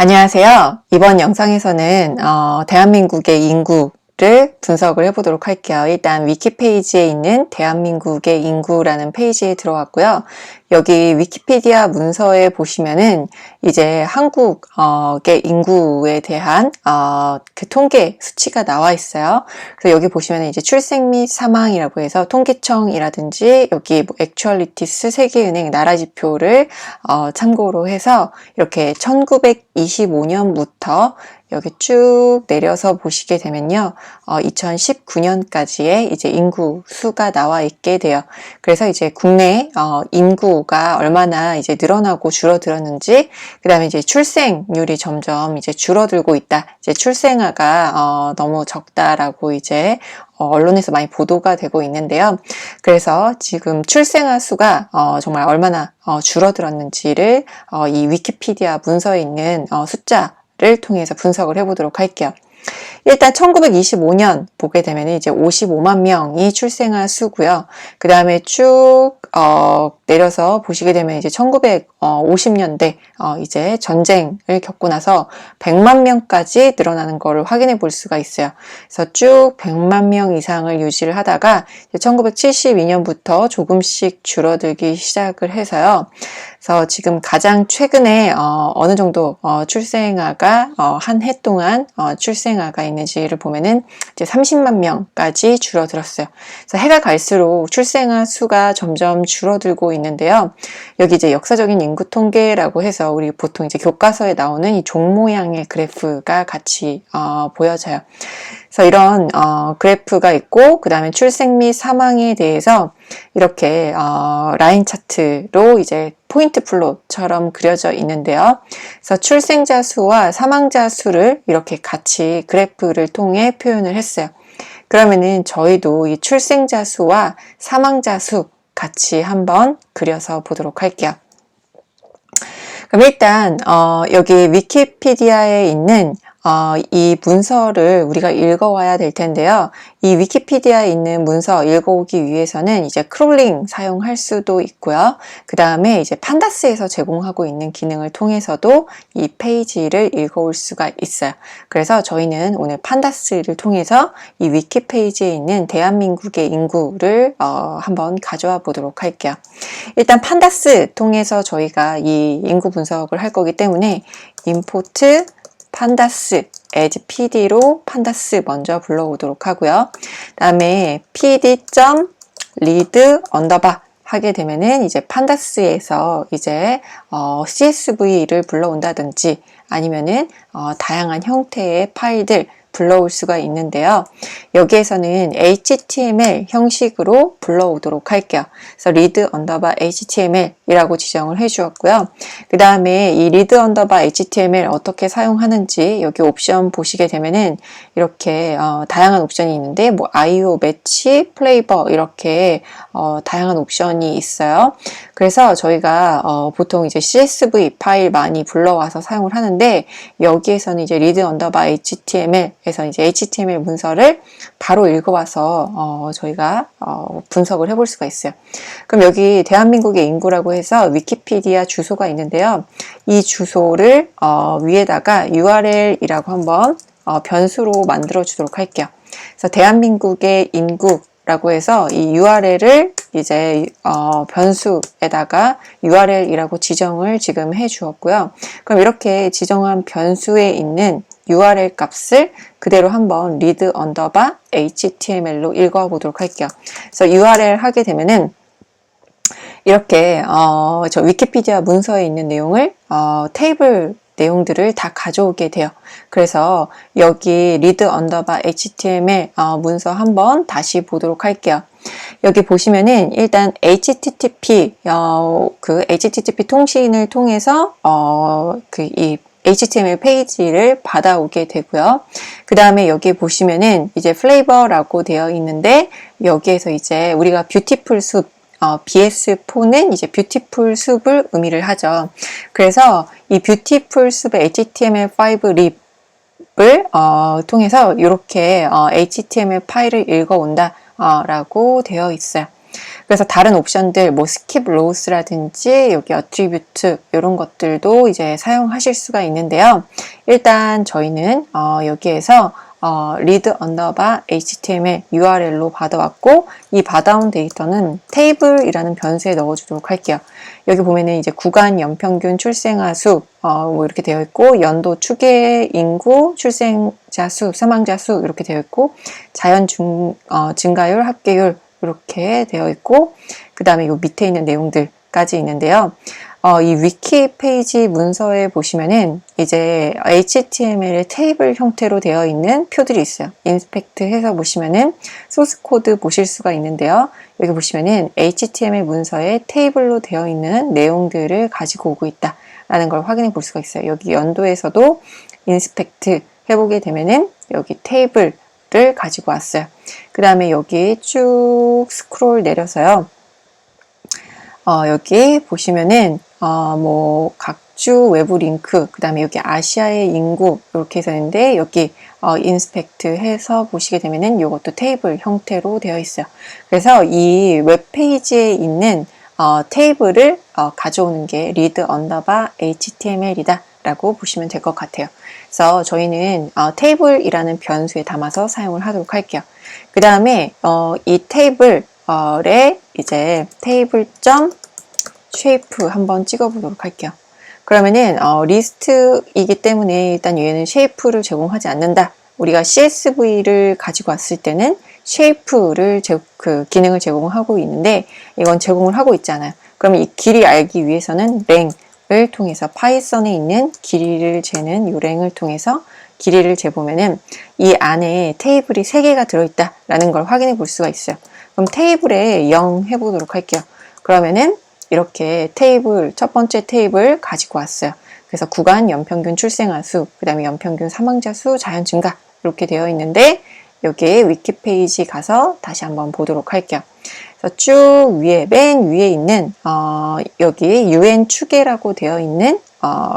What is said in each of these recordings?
안녕하세요. 이번 영상에서는 대한민국의 인구를 분석을 해보도록 할게요. 일단 위키페이지에 있는 대한민국의 인구라는 페이지에 들어왔고요. 여기 위키피디아 문서에 보시면은 이제 한국의 인구에 대한 그 통계 수치가 나와 있어요. 그래서 여기 보시면은 이제 출생 및 사망이라고 해서 통계청이라든지 여기 뭐 액츄얼리티스, 세계은행 나라지표를 참고로 해서 이렇게 1925년부터 여기 쭉 내려서 보시게 되면요. 2019년까지의 이제 인구 수가 나와 있게 돼요. 그래서 이제 국내 인구가 얼마나 이제 늘어나고 줄어들었는지, 그 다음에 이제 출생률이 점점 이제 줄어들고 있다. 이제 출생아가 너무 적다라고 이제 언론에서 많이 보도가 되고 있는데요. 그래서 지금 출생아 수가 정말 얼마나 줄어들었는지를 이 위키피디아 문서에 있는 숫자를 통해서 분석을 해보도록 할게요. 일단 1925년 보게 되면 이제 55만 명이 출생아 수고요. 그 다음에 쭉 내려서 보시게 되면 이제 1950년대 이제 전쟁을 겪고 나서 100만 명까지 늘어나는 것을 확인해 볼 수가 있어요. 그래서 쭉 100만 명 이상을 유지를 하다가 1972년부터 조금씩 줄어들기 시작을 해서요. 그래서 지금 가장 최근에 어느 정도 출생아가 한 해 동안 출생아가 있는지를 보면은 이제 30만 명까지 줄어들었어요. 그래서 해가 갈수록 출생아 수가 점점 줄어들고 있는데요. 여기 이제 역사적인 인구 통계라고 해서 우리 보통 이제 교과서에 나오는 이 종 모양의 그래프가 같이 보여져요. 그래서 이런 그래프가 있고, 그 다음에 출생 및 사망에 대해서 이렇게 라인 차트로 이제 포인트 플롯처럼 그려져 있는데요. 그래서 출생자 수와 사망자 수를 이렇게 같이 그래프를 통해 표현을 했어요. 그러면은 저희도 이 출생자 수와 사망자 수 같이 한번 그려서 보도록 할게요. 그럼 일단 여기 위키피디아에 있는 이 문서를 우리가 읽어와야 될 텐데요. 이 위키피디아에 있는 문서 읽어오기 위해서는 이제 크롤링 사용할 수도 있고요. 그 다음에 이제 판다스에서 제공하고 있는 기능을 통해서도 이 페이지를 읽어올 수가 있어요. 그래서 저희는 오늘 판다스를 통해서 이 위키페이지에 있는 대한민국의 인구를 한번 가져와 보도록 할게요. 일단 판다스 통해서 저희가 이 인구 분석을 할 거기 때문에 import 판다스 as pd로 판다스 먼저 불러오도록 하고요. 그 다음에 pd.read 언더바 하게 되면은 이제 판다스에서 이제 CSV를 불러온다든지 아니면은 다양한 형태의 파일들 불러올 수가 있는데요. 여기에서는 HTML 형식으로 불러오도록 할게요. 그래서 read 언더바 HTML 이라고 지정을 해주었고요. 그 다음에 이 read 언더바 HTML 어떻게 사용하는지 여기 옵션 보시게 되면은 이렇게 다양한 옵션이 있는데 뭐 IO, 매치, 플레이버 이렇게 다양한 옵션이 있어요. 그래서 저희가 보통 이제 CSV 파일 많이 불러와서 사용을 하는데 여기에서는 이제 read 언더바 HTML 에서 이제 HTML 문서를 바로 읽어와서 저희가 분석을 해볼 수가 있어요. 그럼 여기 대한민국의 인구라고 해서 위키피디아 주소가 있는데요. 이 주소를 위에다가 URL이라고 한번 변수로 만들어 주도록 할게요. 그래서 대한민국의 인구라고 해서 이 URL을 이제 변수에다가 URL이라고 지정을 지금 해 주었고요. 그럼 이렇게 지정한 변수에 있는 URL 값을 그대로 한번 read 언더바 HTML로 읽어 보도록 할게요. 그래서 URL 하게 되면은 이렇게 저 위키피디아 문서에 있는 내용을 테이블 내용들을 다 가져오게 돼요. 그래서 여기 read 언더바 HTML 문서 한번 다시 보도록 할게요. 여기 보시면은 일단 HTTP 그 HTTP 통신을 통해서 이 HTML 페이지를 받아오게 되고요. 그 다음에 여기 보시면은 이제 플레이버라고 되어 있는데 여기에서 이제 우리가 뷰티풀 숲 BS4는 이제 뷰티풀 숲을 의미를 하죠. 그래서 이 뷰티풀 숲의 HTML5 립을 통해서 이렇게 HTML 파일을 읽어온다 라고 되어 있어요. 그래서 다른 옵션들, 뭐 skip rows라든지 여기 attribute 이런 것들도 이제 사용하실 수가 있는데요. 일단 저희는 여기에서 read underbar html URL로 받아왔고, 이 받아온 데이터는 테이블이라는 변수에 넣어주도록 할게요. 여기 보면은 이제 구간, 연평균, 출생아 수, 뭐 이렇게 되어 있고, 연도, 추계, 인구, 출생자 수, 사망자 수 이렇게 되어 있고, 자연 증가율, 합계율 이렇게 되어 있고, 그 다음에 요 밑에 있는 내용들까지 있는데요. 이 위키 페이지 문서에 보시면은 이제 HTML의 테이블 형태로 되어 있는 표들이 있어요. 인스펙트 해서 보시면은 소스 코드 보실 수가 있는데요. 여기 보시면은 HTML 문서에 테이블로 되어 있는 내용들을 가지고 오고 있다라는 걸 확인해 볼 수가 있어요. 여기 연도에서도 인스펙트 해보게 되면은 여기 테이블을 가지고 왔어요. 그 다음에 여기 쭉 스크롤 내려서요. 여기 보시면은 뭐 각주 외부 링크, 그 다음에 여기 아시아의 인구 이렇게 해서 있는데, 여기 인스펙트 해서 보시게 되면은 이것도 테이블 형태로 되어 있어요. 그래서 이 웹페이지에 있는 테이블을 가져오는 게 read underbar html이다 라고 보시면 될 것 같아요. 그래서 저희는 테이블이라는 변수에 담아서 사용을 하도록 할게요. 그 다음에 이 테이블에 이제 table.shape 한번 찍어 보도록 할게요. 그러면은 리스트이기 때문에 일단 얘는 쉐이프를 제공하지 않는다. 우리가 CSV를 가지고 왔을 때는 쉐이프를 그 기능을 제공하고 있는데, 이건 제공을 하고 있잖아요. 그러면 이 길이 알기 위해서는 랭을 통해서, 파이썬에 있는 길이를 재는 이 랭을 통해서 길이를 재보면은 이 안에 테이블이 3개가 들어있다라는 걸 확인해 볼 수가 있어요. 그럼 테이블에 0 해보도록 할게요. 그러면은 이렇게 테이블, 첫 번째 테이블 가지고 왔어요. 그래서 구간, 연평균 출생아 수, 그 다음에 연평균 사망자 수, 자연 증가 이렇게 되어 있는데, 여기에 위키 페이지 가서 다시 한번 보도록 할게요. 그래서 쭉 위에, 맨 위에 있는 여기 UN 추계라고 되어 있는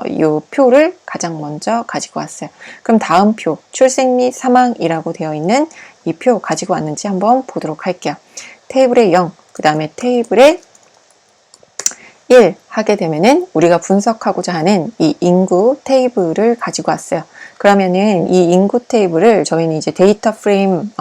이 표를 가장 먼저 가지고 왔어요. 그럼 다음 표, 출생 및 사망이라고 되어 있는 이 표 가지고 왔는지 한번 보도록 할게요. 테이블에 0, 그 다음에 테이블에 1 하게 되면은 우리가 분석하고자 하는 이 인구 테이블을 가지고 왔어요. 그러면은 이 인구 테이블을 저희는 이제 데이터 프레임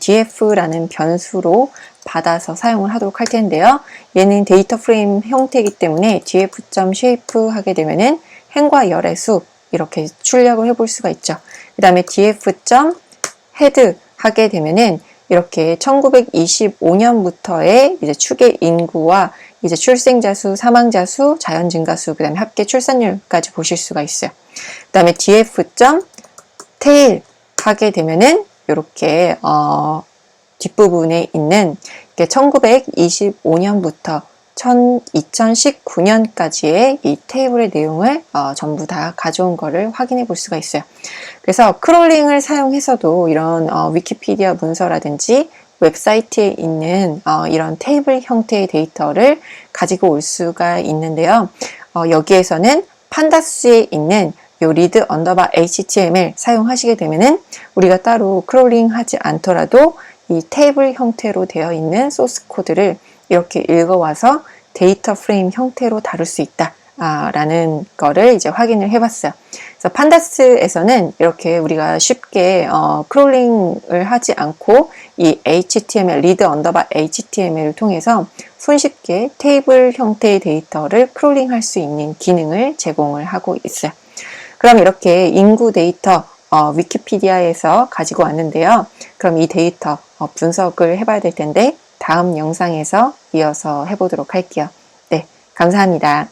df라는 변수로 받아서 사용을 하도록 할 텐데요. 얘는 데이터 프레임 형태이기 때문에 df.shape 하게 되면은 행과 열의 수 이렇게 출력을 해볼 수가 있죠. 그 다음에 df.head 하게 되면은 이렇게 1925년부터의 이제 추계 인구와 이제 출생자 수, 사망자 수, 자연 증가 수, 그 다음에 합계 출산율까지 보실 수가 있어요. 그 다음에 df.tail 하게 되면은 이렇게 뒷부분에 있는 1925년부터 2019년까지의 이 테이블의 내용을 전부 다 가져온 거를 확인해 볼 수가 있어요. 그래서 크롤링을 사용해서도 이런 위키피디아 문서라든지 웹사이트에 있는 이런 테이블 형태의 데이터를 가지고 올 수가 있는데요. 여기에서는 판다스에 있는 요 read underbar html 사용하시게 되면은 우리가 따로 크롤링 하지 않더라도 이 테이블 형태로 되어 있는 소스 코드를 이렇게 읽어와서 데이터 프레임 형태로 다룰 수 있다. 라는 거를 이제 확인을 해봤어요. 그래서 판다스에서는 이렇게 우리가 쉽게 크롤링을 하지 않고 이 HTML, read underbar HTML을 통해서 손쉽게 테이블 형태의 데이터를 크롤링할 수 있는 기능을 제공을 하고 있어요. 그럼 이렇게 인구 데이터 위키피디아에서 가지고 왔는데요. 그럼 이 데이터 분석을 해봐야 될 텐데 다음 영상에서 이어서 해보도록 할게요. 네, 감사합니다.